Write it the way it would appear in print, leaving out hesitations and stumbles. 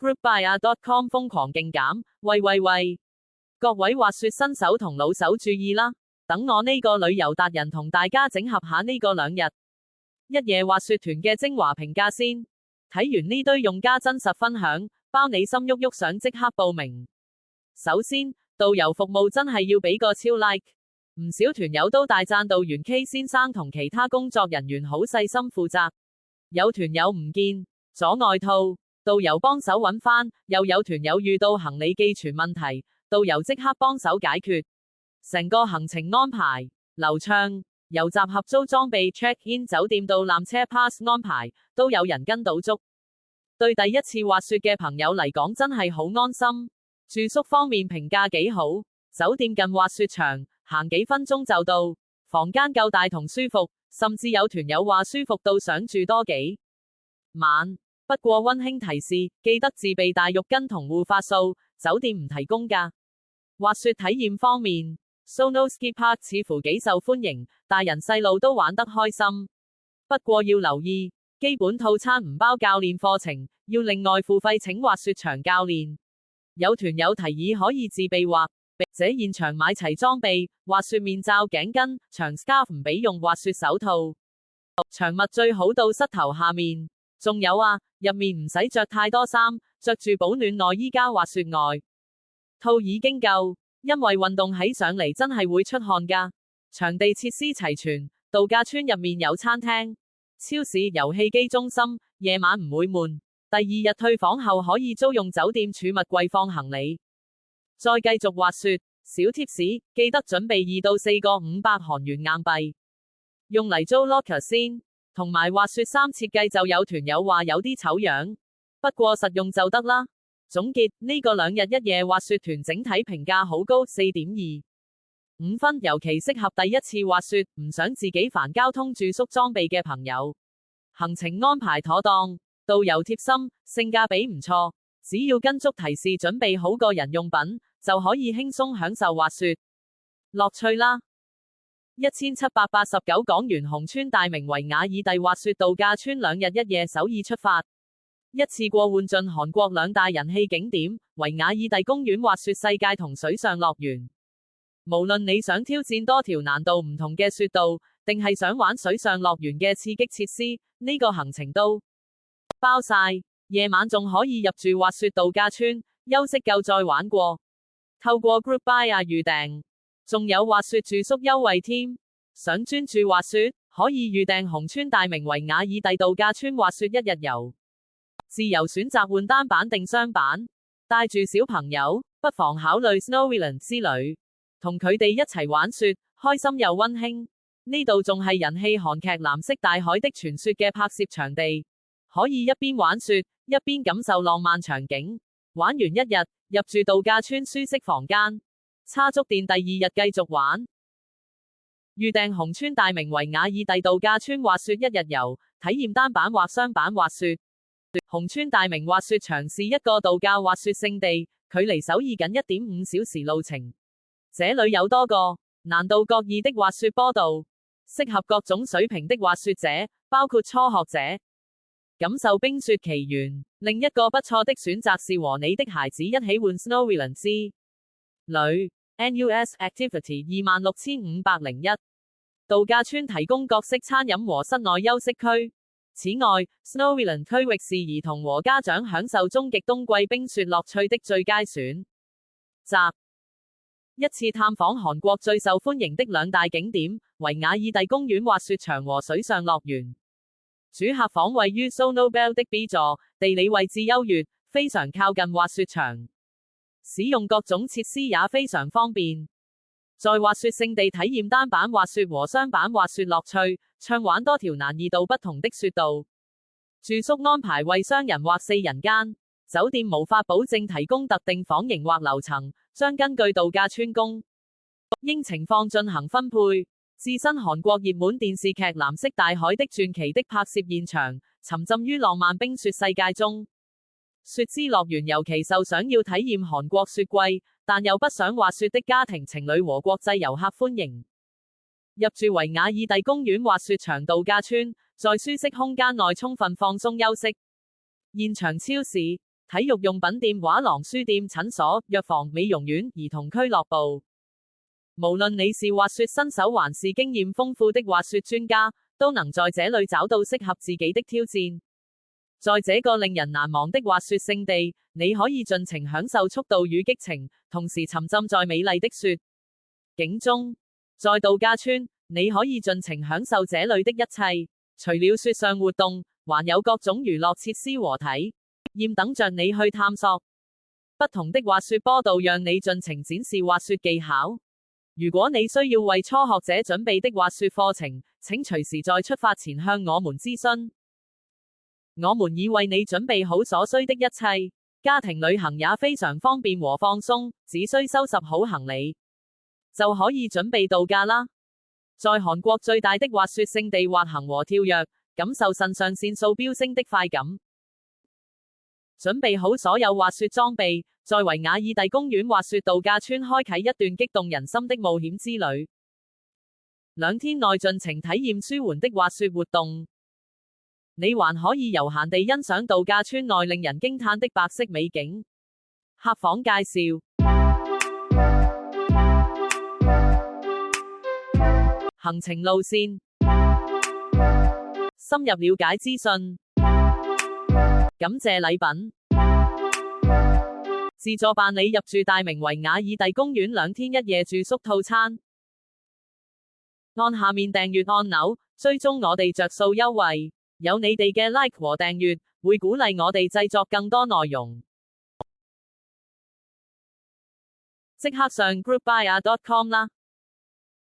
Groupbuyer.com 瘋狂競減，喂！各位滑雪新手同老手注意啦，等我呢個旅遊達人同大家整合下呢個2日1夜滑雪團嘅精華評價先。睇完呢堆用家真實分享，包你心喐喐想即刻報名。首先，導遊服務真係要俾個超 like， 唔少團友都大讚導員 K 先生同其他工作人員好細心負責。有團友唔見咗外套，導遊幫手揾返；又有團友遇到行李寄存問題，導遊即刻幫手解決。成個行程安排流暢，由集合租裝備 check in 酒店到纜車 pass 安排，都有人跟到足。對第一次滑雪嘅朋友嚟講真係好安心。住宿方面評價幾好，酒店近滑雪場，行幾分鐘就到，房間夠大同舒服，甚至有團友話舒服到想住多幾晚。不過溫馨提示，記得自備大浴巾同護髮素，酒店唔提供㗎。滑雪體驗方面， Snow Ski Park 似乎幾受歡迎，大人細路都玩得開心。不過要留意，基本套餐唔包教練課程，要另外付費請滑雪場教練。有團友提議可以自備或者現場買齊裝備，滑雪面罩、頸巾、長 scarf 唔俾用，滑雪手套、長襪最好到膝頭下面。仲有啊，入面唔使着太多衫，着住保暖內衣加滑雪外套已經夠，因為運動起上嚟真係會出汗㗎。場地設施齊全，度假村入面有餐廳、超市、遊戲機中心，夜晚唔會悶。第2日退房後可以租用酒店儲物櫃放行李。再繼續滑雪，小貼士，記得準備2到4個500韓元硬幣，用嚟租 locker 先。同埋滑雪衫設計就有團友話有啲醜樣，不過實用就得啦。總結，呢個2日1夜滑雪團整體評價好高，4.25分，尤其適合第一次滑雪，唔想自己煩交通住宿裝備嘅朋友。行程安排妥當，導遊貼心，性價比唔錯，只要跟足提示準備好個人用品，就可以輕鬆享受滑雪樂趣啦。1789港元紅川大明維瓦爾第滑雪度假村2日1夜首爾出發，一次過換盡韓國2大人氣景點維瓦爾第公園、滑雪世界同水上樂園。無論你想挑戰多條難度唔同嘅雪道，定係想玩水上樂園嘅刺激設施，呢個行程都包晒。夜晚仲可以入住滑雪度假村，休息夠再玩過。透過 Groupbuyer 預訂，仲有滑雪住宿優惠添。想專注滑雪，可以預訂紅川大明維瓦爾第度假村滑雪1日遊，自由選擇換單板定雙板。帶住小朋友，不妨考慮 Snowland 之旅，同佢哋一齊玩雪，開心又溫馨。呢度仲係人氣韓劇《藍色大海的傳說》嘅拍攝場地，可以一邊玩雪，一邊感受浪漫場景。玩完1日，入住度假村舒適房間，叉足電第2日繼續玩。預訂紅川大明維瓦爾第度假村滑雪1日遊，體驗單板或雙板滑雪。紅川大明滑雪場是一個度假滑雪勝地，距離首爾僅 1.5 小時路程。這裏有多個難度各異的滑雪坡道，適合各種水平的滑雪者，包括初學者。感受冰雪奇緣，另一個不錯的選擇是和你的孩子一起玩 Snowland 之旅。NUS Activity 26501。度假村提供各式餐飲和室內休息區。此外 ，Snowland 區域是兒童和家長享受終極冬季冰雪樂趣的最佳選擇。一次探訪韓國最受歡迎的2大景點維瓦爾第公園滑雪場和水上樂園。主客房位於 Sonobel 的 B 座，地理位置優越，非常靠近滑雪場，使用各種設施也非常方便。在滑雪勝地體驗單板滑雪和雙板滑雪樂趣，暢玩多條難易度不同的雪道。住宿安排為雙人或4人間，酒店無法保證提供特定房型或樓層，將根據度假村供應情況進行分配。置身韓國熱門電視劇《藍色大海的傳奇》的拍攝現場，沉浸於浪漫冰雪世界中。雪之樂園尤其受想要體驗韓國雪季，但又不想滑雪的家庭、情侶和國際遊客歡迎。入住維瓦爾第公園滑雪場度假村，在舒適空間內充分放鬆休息。現場超市、體育用品店、畫廊、書店、診所、藥房、美容院、兒童俱樂部。無論你是滑雪新手還是經驗豐富的滑雪專家，都能在這裏找到適合自己的挑戰。在這個令人難忘的滑雪勝地，你可以盡情享受速度與激情，同時沉浸在美麗的雪景中。在度假村，你可以盡情享受這裏的一切，除了雪上活動，還有各種娛樂設施和體驗等着你去探索。不同的滑雪坡道讓你盡情展示滑雪技巧。如果你需要為初學者準備的滑雪課程，請隨時在出發前向我們諮詢。我們已為你準備好所需的一切，家庭旅行也非常方便和放鬆，只需收拾好行李，就可以準備度假啦。在韓國最大的滑雪勝地滑行和跳躍，感受腎上腺素飆升的快感。準備好所有滑雪裝備，在維瓦爾第公園滑雪度假村開啟一段激動人心的冒險之旅。2天內盡情體驗舒緩的滑雪活動。你還可以悠閒地欣賞度假村內令人驚嘆的白色美景。客房介紹。行程路線。深入了解資訊。感謝禮品。自助辦理入住大明維瓦爾第公園2天1夜住宿套餐。按下面訂閱按鈕，追蹤我哋着數優惠。有你哋嘅 like 和訂閱，會鼓勵我哋製作更多內容。即刻上 groupbuya.com 啦！